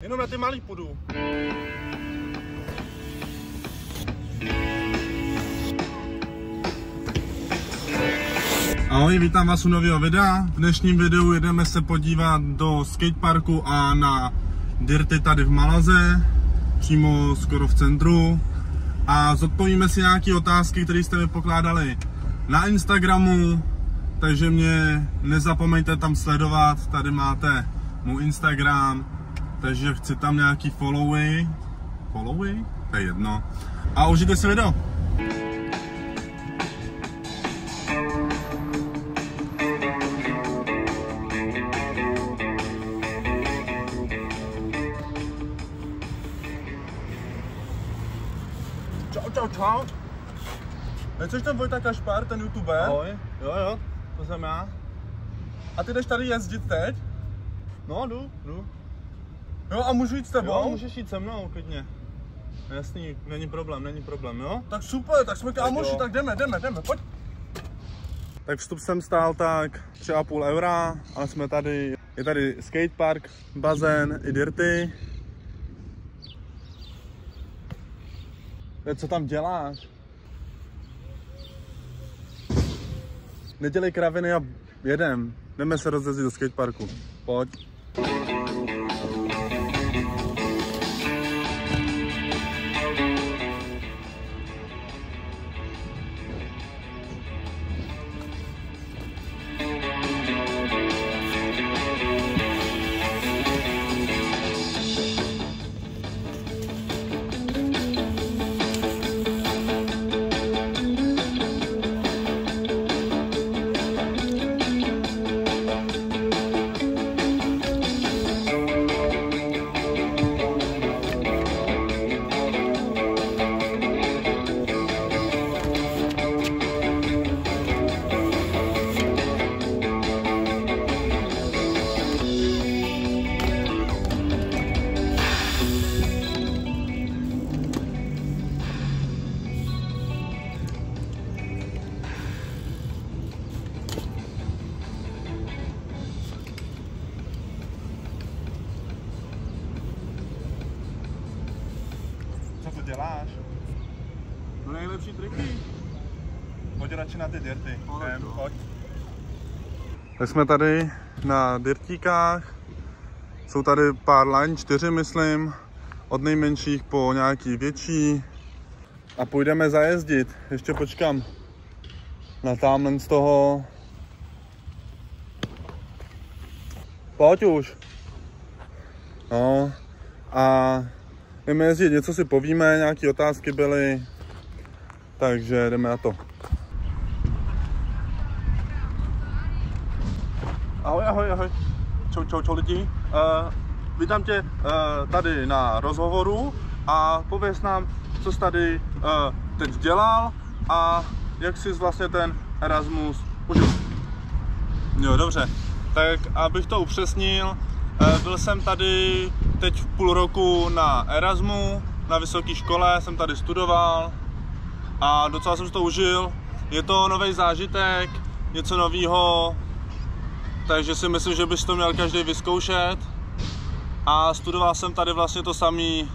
Jenom na ty malý půjdu. Ahoj, vítám vás u nového videa. V dnešním videu jedeme se podívat do skateparku a na dirty tady v Malaze, přímo skoro v centru. A zodpovíme si nějaké otázky, které jste mi pokládali na Instagramu, takže mě nezapomeňte tam sledovat, tady máte můj Instagram, takže chci tam nějaký followy, to je jedno. A užijte si video. Čau. Nechceš ten Vojta Kašpar, ten youtuber? Ahoj. Jo, to jsem já. A ty jdeš tady jezdit teď? No, jdu. Jo, a můžu jít s tebou? Jo, můžeš jít se mnou, klidně. Jasný, není problém, jo? Tak super, tak jsme kámoši, tak jdeme, pojď. Tak vstup jsem stál tak 3,5 eura, ale jsme tady, je tady skatepark, bazén i dirty. Co tam děláš? Nedělej kraviny a jdeme se rozjezdit do skateparku. Pojď. Co to děláš? No nejlepší triky. Pojď radši na ty dirty. Pojď. Tak jsme tady na dirtíkách. Jsou tady pár line, 4 myslím. Od nejmenších po nějaký větší. A půjdeme zajezdit. Ještě počkám na tamhle z toho. Pojď už. No. A jdeme jezdit, něco si povíme, nějaké otázky byly. Takže jdeme na to. Ahoj. Čau lidi. Vítám tě tady na rozhovoru a pověz nám, co jsi tady teď dělal a jak jsi vlastně ten Erasmus užil. Jo, dobře. Tak abych to upřesnil, byl jsem tady teď v půl roku na Erasmu, na vysoké škole, jsem tady studoval a docela jsem si to užil. Je to nový zážitek, něco novýho, takže si myslím, že bys to měl každý vyzkoušet. A studoval jsem tady vlastně to samé,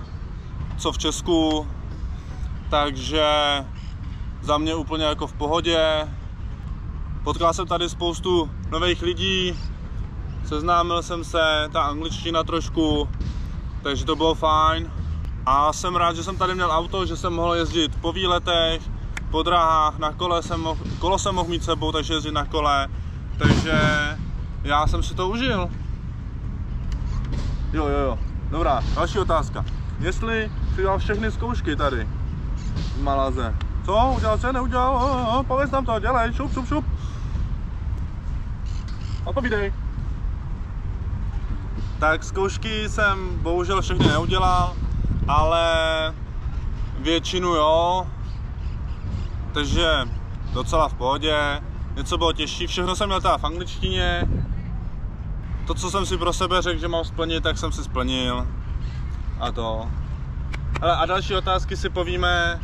co v Česku, takže za mě úplně jako v pohodě. Potkal jsem tady spoustu nových lidí, seznámil jsem se, ta angličtina trošku, takže to bylo fajn. A jsem rád, že jsem tady měl auto, že jsem mohl jezdit po výletech, po dráhách, na kolo jsem mohl mít sebou, takže jezdit na kole, takže já jsem si to užil. Jo. Dobrá, další otázka. Jestli jsi dělal všechny zkoušky tady v Malaze. Co? Udělal se? Neudělal? Pověz nám to, dělej, šup. Odpovídej. Tak zkoušky jsem bohužel všechny neudělal, ale většinu jo. Takže docela v pohodě. Něco bylo těžší, všechno jsem měl teda v angličtině. To, co jsem si pro sebe řekl, že mám splnit, tak jsem si splnil. A to. Hele, a další otázky si povíme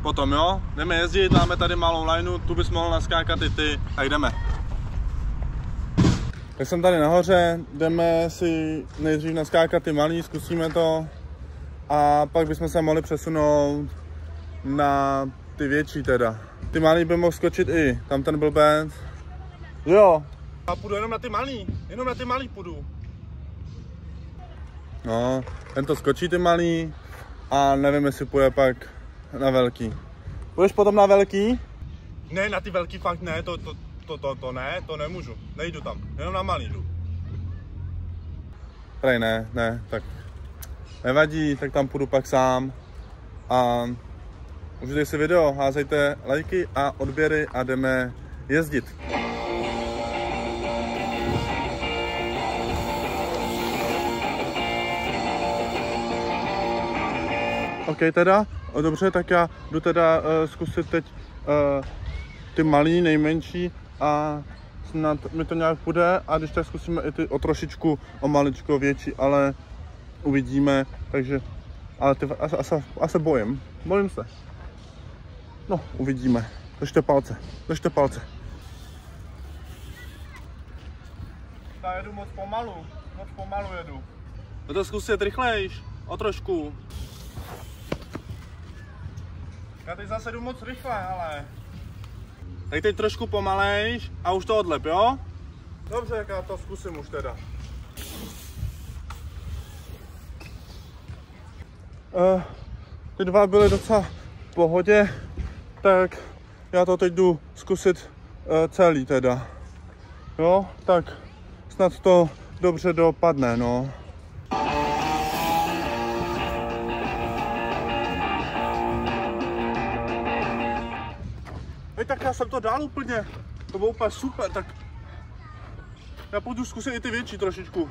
potom, jo? Jdeme jezdit, máme tady malou lineu, tu bys mohl naskákat i ty, tak jdeme. Tak jsem tady nahoře, jdeme si nejdřív naskákat ty malý, zkusíme to a pak bychom se mohli přesunout na ty větší teda. Ty malý by mohl skočit i, tam ten blbec. Jo. A půjdu jenom na ty malý půjdu. No, ten to skočí ty malý a nevím, jestli půjde pak na velký. Půjdeš potom na velký? Ne, na ty velký fakt ne, to ne, to nemůžu. Nejdu tam, jenom na malý jdu. Prej ne, tak nevadí, tak tam půjdu pak sám. A užijte si video, házejte lajky a odběry a jdeme jezdit. OK teda, dobře, tak já jdu teda zkusit teď ty malý, nejmenší a snad mi to nějak půjde a když tak zkusíme i ty o maličko větší, ale uvidíme, takže, ale ty asi bojím se. No, uvidíme, držte palce. Já jedu moc pomalu jedu. No to zkusit rychlejš, o trošku. Já teď zase jdu moc rychle, ale. Tak teď trošku pomalejš a už to odlep, jo? Dobře, jak já to zkusím už teda. Ty dva byly docela v pohodě, tak já to teď jdu zkusit celý teda. Jo, tak snad to dobře dopadne, no. Tak já jsem to dal úplně, to bylo úplně super, tak já půjdu zkusit i ty větší trošičku,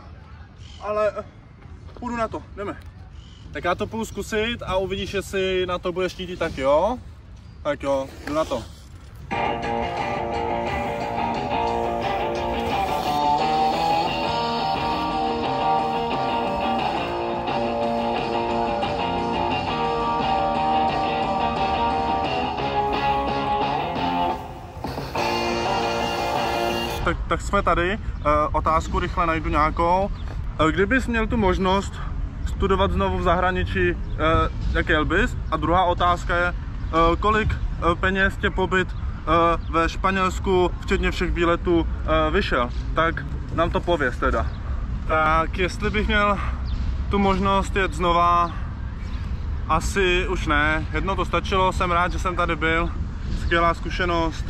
ale půjdu na to, jdeme. Tak já to půjdu zkusit a uvidíš, jestli na to budeš chtít tak jo? Tak jo, jdu na to. Tak jsme tady, otázku rychle najdu nějakou. Kdybys měl tu možnost studovat znovu v zahraničí, jak jel bys? A druhá otázka je, kolik peněz tě pobyt ve Španělsku, včetně všech výletů, vyšel? Tak nám to pověz teda. Tak jestli bych měl tu možnost jet znova, asi už ne. Jedno to stačilo, jsem rád, že jsem tady byl, skvělá zkušenost.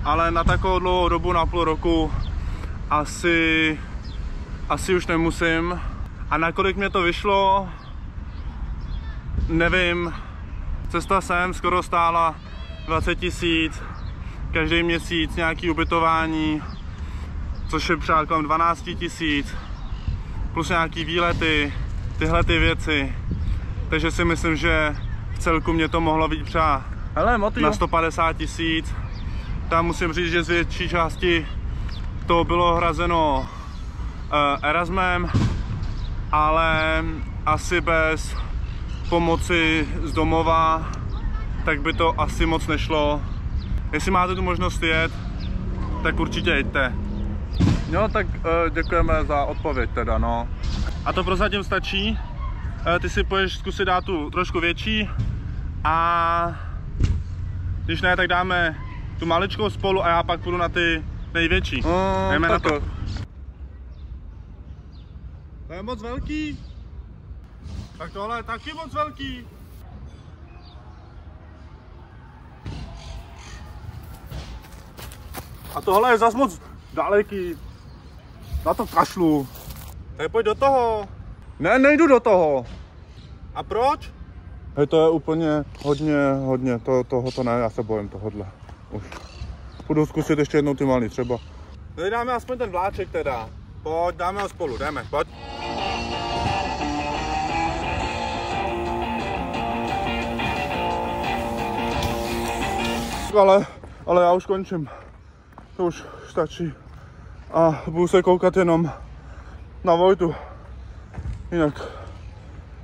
Ale na takovou dlouhou dobu, na půl roku, asi už nemusím. A nakolik mě to vyšlo, nevím. Cesta sem skoro stála 20 000, každý měsíc nějaký ubytování, což je třeba kolem 12 000, plus nějaký výlety, tyhle ty věci. Takže si myslím, že v celku mě to mohlo být třeba na 150 000. Tam musím říct, že z větší části to bylo hrazeno Erasmem, ale asi bez pomoci z domova, tak by to asi moc nešlo. Jestli máte tu možnost jet, tak určitě jeďte. No tak děkujeme za odpověď teda, no. A to prozatím stačí. Ty si půjdeš zkusit dát tu trošku větší a když ne, tak dáme tu maličkou spolu a já pak půjdu na ty největší. Jdeme na to. To je moc velký. Tak tohle je taky moc velký. A tohle je zas moc daleký. Na to kašlu. Tak pojď do toho. Ne, nejdu do toho. A proč? Hej, to je úplně hodně, tohoto ne, já se bojím tohodle. Už. Půjdu zkusit ještě jednou ty malý třeba. Tady dáme aspoň ten vláček teda. Pojď, dáme ho spolu, jdeme, pojď. Ale já už končím. To už stačí. A budu se koukat jenom na Vojtu. Jinak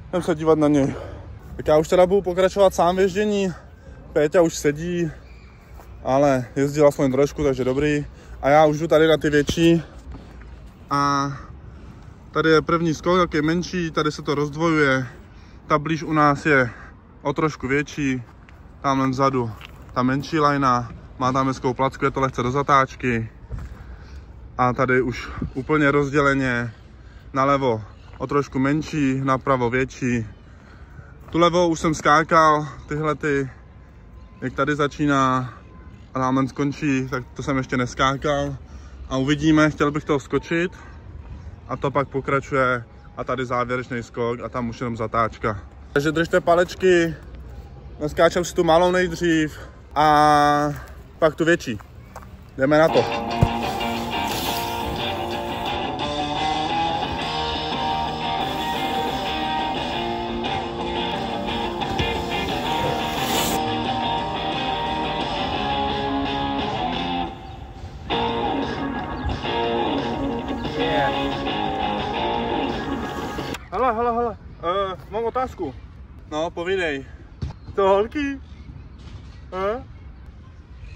jdem se dívat na něj. Tak já už teda budu pokračovat sám v ježdění. Péťa už sedí, ale jezdil aspoň trošku, takže dobrý. A já už jdu tady na ty větší. A tady je první skok, jak je menší, tady se to rozdvojuje. Ta blíž u nás je o trošku větší, tamhle vzadu ta menší lajna, má tam hezkou placku, je to lehce do zatáčky. A tady už úplně rozděleně, nalevo o trošku menší, napravo větší. Tu levou už jsem skákal, tyhle ty, jak tady začíná a tamhle skončí, tak to jsem ještě neskákal. A uvidíme, chtěl bych toho skočit a to pak pokračuje a tady závěrečný skok a tam už jenom zatáčka. Takže držte palečky, naskáčem si tu malou nejdřív a pak tu větší. Jdeme na to. Hele, mám otázku. No, povídej. To holky?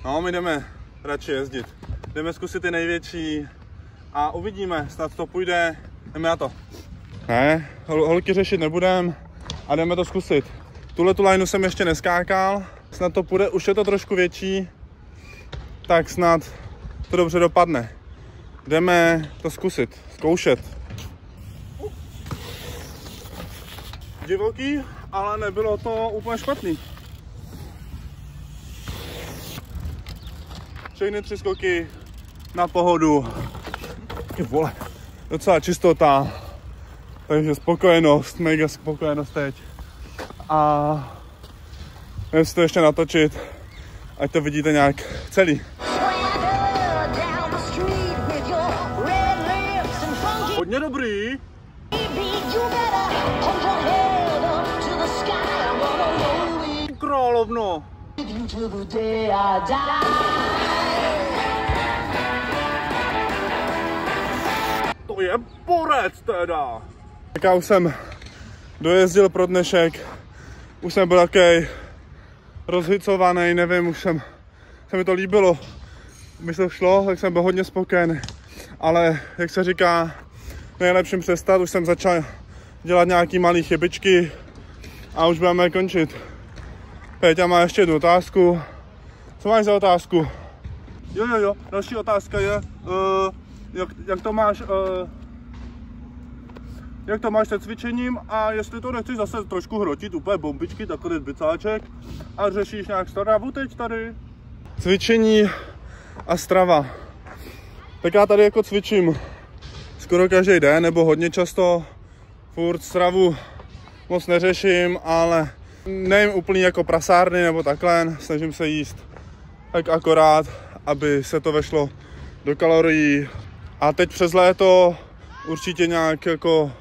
No, my jdeme radši jezdit. Jdeme zkusit ty největší a uvidíme, snad to půjde. Jdeme na to. Ne, holky řešit nebudem a jdeme to zkusit. Tuhletu lineu jsem ještě neskákal, snad to půjde, už je to trošku větší, tak snad to dobře dopadne. Jdeme to zkusit, zkoušet. Divoký, ale nebylo to úplně špatný. Všechny 3 skoky na pohodu. Ty vole, docela čistota. Takže spokojenost, mega spokojenost teď. A jdem si to ještě natočit, ať to vidíte nějak celý. Hodně dobrý. Královno. To je borec teda. Tak já už jsem dojezdil pro dnešek. Už jsem byl takový rozhicovaný, nevím, už se mi to líbilo. Mi to šlo, tak jsem byl hodně spokojený. Ale jak se říká, nejlepším přestat, už jsem začal dělat nějaký malý chybičky a už budeme končit. Péťa má ještě jednu otázku. Co máš za otázku? Jo, další otázka je, jak to máš se cvičením a jestli to nechceš zase trošku hrotit, úplně bombičky, takový bicáček a řešíš nějak stravu teď tady? Cvičení a strava. Tak já tady jako cvičím skoro každý den nebo hodně často, furt stravu moc neřeším, ale nejím úplně jako prasárny nebo takhle, snažím se jíst tak akorát, aby se to vešlo do kalorií. A teď přes léto určitě nějak jako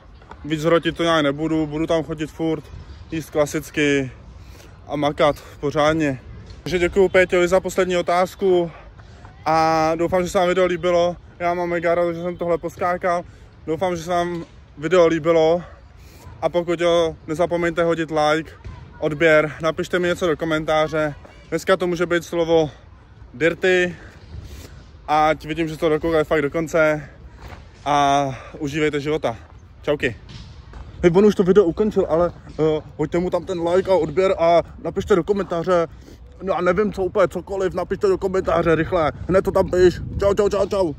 víc hrotit to nějak nebudu, budu tam chodit furt, jíst klasicky a makat pořádně. Takže děkuju Péťovi za poslední otázku a doufám, že se vám video líbilo. Já mám mega rád, že jsem tohle poskákal. Doufám, že se vám video líbilo a pokud jo, nezapomeňte hodit like, odběr, napište mi něco do komentáře. Dneska to může být slovo dirty, ať vidím, že to dokoukají fakt do konce a užívejte života. Čauky. Hej, on už to video ukončil, ale hoďte mu tam ten like a odběr a napište do komentáře, no já nevím co, úplně cokoliv, napište do komentáře rychle, hned to tam piš. Čau.